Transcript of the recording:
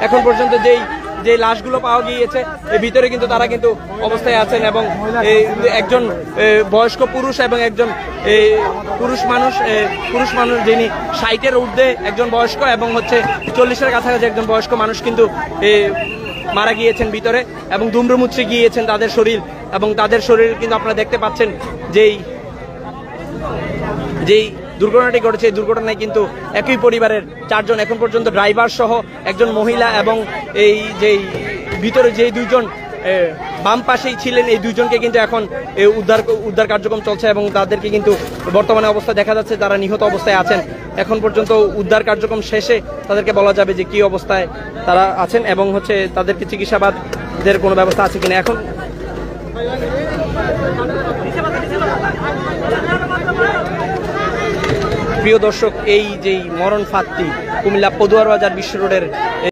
এখন পর্যন্ত যে লাশগুলো পাওয়া গিয়েছে এর ভিতরে কিন্তু তারা কিন্তু অবস্থায় আছেন এবং একজন বয়স্ক পুরুষ এবং একজন পুরুষ মানুষ যিনি 60-এর ঊর্ধ্বে একজন বয়স্ক এবং হচ্ছে 40-এর কাছাকাছি একজন বয়স্ক মানুষ কিন্তু মারা গিয়েছেন ভিতরে এবং দুমড়ে মুচড়ে গিয়েছেন তাদের শরীর এবং তাদের শরীর কিন্তু আপনারা দেখতে পাচ্ছেন যেই দুর্ঘটনাটি ঘটেছে এই দুর্ঘটনায় কিন্তু একই পরিবারের 4 জন এখন পর্যন্ত ড্রাইভার সহ একজন মহিলা এবং এই যে ভিতরে যে 2 জন বাম পাশেই ছিলেন এই 2 জনকে কিন্তু এখন উদ্ধার কার্যক্রম চলছে এবং তাদেরকে কিন্তু বর্তমানে অবস্থা দেখা যাচ্ছে তারা নিহত অবস্থায় আছেন। এখন পর্যন্ত উদ্ধার কার্যক্রম শেষে তাদেরকে বলা যাবে যে কি অবস্থায় তারা আছেন এবং হচ্ছে তাদেরকে চিকিৎসাবাদের কোনো ব্যবস্থা আছে কিনা। এখন প্রিয় দর্শক, এই যে মরণ ফাঁদটি কুমিল্লা পদুয়ার বাজার বিশ্ব রোডের